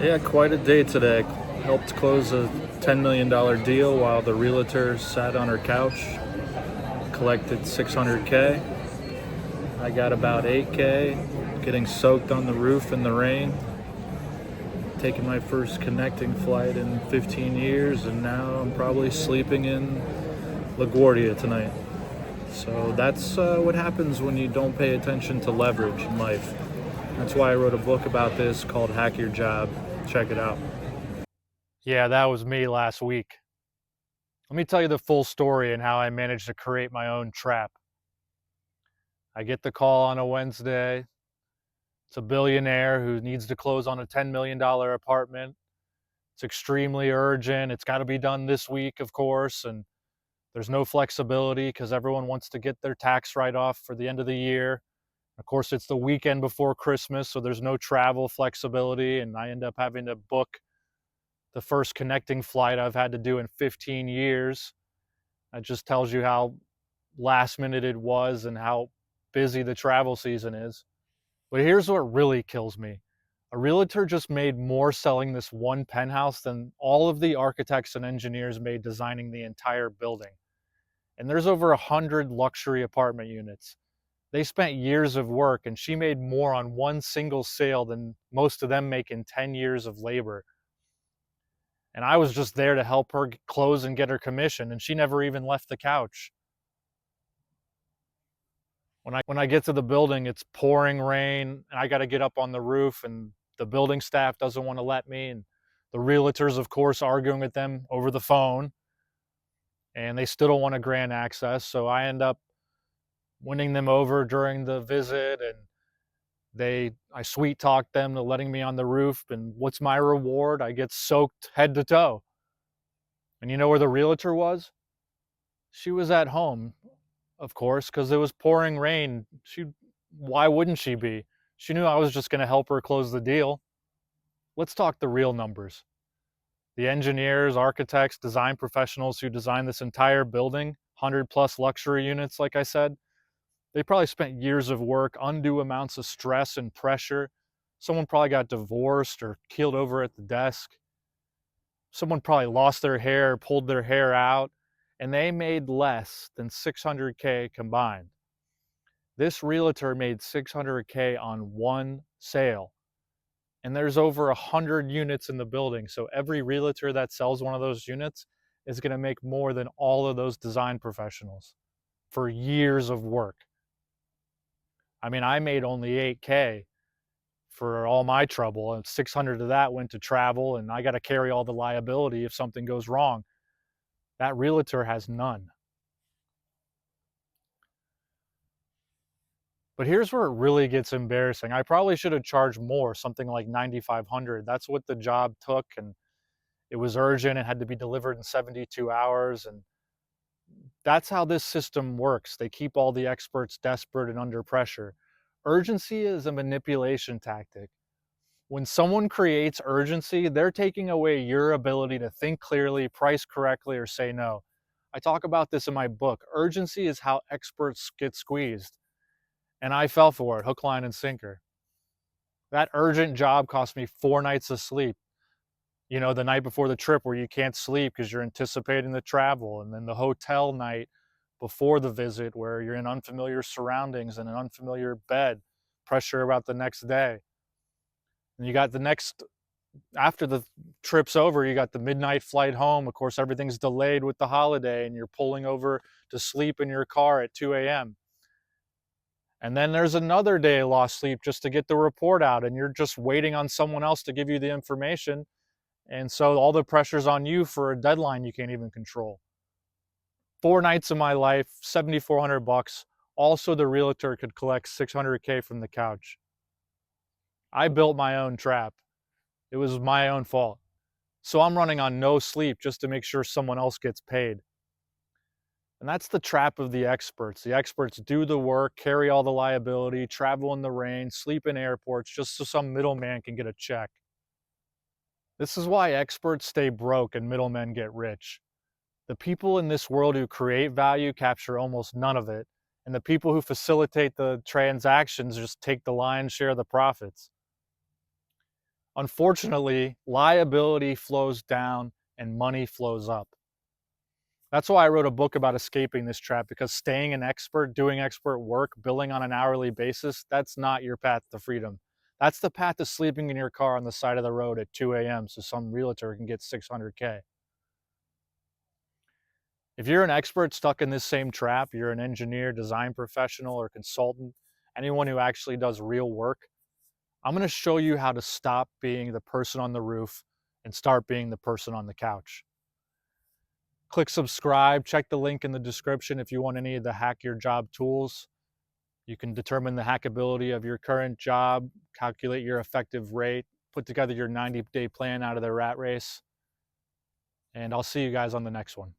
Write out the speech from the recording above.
Yeah, quite a day today. Helped close a $10 million deal while the realtor sat on her couch, collected 600K. I got about 8K, getting soaked on the roof in the rain, taking my first connecting flight in 15 years, and now I'm probably sleeping in LaGuardia tonight. So that's what happens when you don't pay attention to leverage in life. That's why I wrote a book about this called Hack Your Job. Check it out. Yeah, that was me last week. Let me tell you the full story and how I managed to create my own trap. I get the call on a Wednesday. It's a billionaire who needs to close on a $10 million apartment. It's extremely urgent. It's got to be done this week, of course. And there's no flexibility because everyone wants to get their tax write off for the end of the year. Of course, it's the weekend before Christmas, so there's no travel flexibility. And I end up having to book the first connecting flight I've had to do in 15 years. That just tells you how last minute it was and how busy the travel season is. But here's what really kills me. A realtor just made more selling this one penthouse than all of the architects and engineers made designing the entire building. And there's over 100 luxury apartment units. They spent years of work, and she made more on one single sale than most of them make in 10 years of labor. And I was just there to help her close and get her commission, and she never even left the couch. When I get to the building, it's pouring rain, and I got to get up on the roof, and the building staff doesn't want to let me, and the realtors, of course, arguing with them over the phone, and they still don't want to grant access. So I end up winning them over during the visit, and I sweet talked them to letting me on the roof. And what's my reward? I get soaked head to toe. And you know where the realtor was? She was at home, of course, because it was pouring rain. Why wouldn't she be? She knew I was just going to help her close the deal. Let's talk the real numbers. The engineers, architects, design professionals who designed this entire building, 100 plus luxury units, like I said, they probably spent years of work, undue amounts of stress and pressure. Someone probably got divorced or keeled over at the desk. Someone probably lost their hair, pulled their hair out, and they made less than 600K combined. This realtor made 600K on one sale, and there's over 100 units in the building. So every realtor that sells one of those units is going to make more than all of those design professionals for years of work. I mean, I made only 8K for all my trouble, and 600 of that went to travel, and I got to carry all the liability if something goes wrong. That realtor has none. But here's where it really gets embarrassing. I probably should have charged more, something like 9,500. That's what the job took, and it was urgent. It had to be delivered in 72 hours, and that's how this system works. They keep all the experts desperate and under pressure. Urgency is a manipulation tactic. When someone creates urgency, they're taking away your ability to think clearly, price correctly, or say no. I talk about this in my book. Urgency is how experts get squeezed. And I fell for it, hook, line, and sinker. That urgent job cost me 4 nights of sleep. You know, the night before the trip where you can't sleep because you're anticipating the travel, and then the hotel night before the visit where you're in unfamiliar surroundings and an unfamiliar bed, pressure about the next day. And you got the next, after the trip's over, you got the midnight flight home. Of course, everything's delayed with the holiday, and you're pulling over to sleep in your car at 2 a.m. And then there's another day of lost sleep just to get the report out, and you're just waiting on someone else to give you the information. And so all the pressure's on you for a deadline you can't even control. 4 nights of my life, 7,400 bucks. Also, the realtor could collect 600K from the couch. I built my own trap. It was my own fault. So I'm running on no sleep just to make sure someone else gets paid. And that's the trap of the experts. The experts do the work, carry all the liability, travel in the rain, sleep in airports just so some middleman can get a check. This is why experts stay broke and middlemen get rich. The people in this world who create value capture almost none of it, and the people who facilitate the transactions just take the lion's share of the profits. Unfortunately, liability flows down and money flows up. That's why I wrote a book about escaping this trap, because staying an expert, doing expert work, billing on an hourly basis, that's not your path to freedom. That's the path to sleeping in your car on the side of the road at 2 a.m. so some realtor can get 600K. If you're an expert stuck in this same trap, you're an engineer, design professional, or consultant, anyone who actually does real work, I'm going to show you how to stop being the person on the roof and start being the person on the couch. Click subscribe, check the link in the description if you want any of the Hack Your Job tools. You can determine the hackability of your current job, calculate your effective rate, put together your 90-day plan out of the rat race, and I'll see you guys on the next one.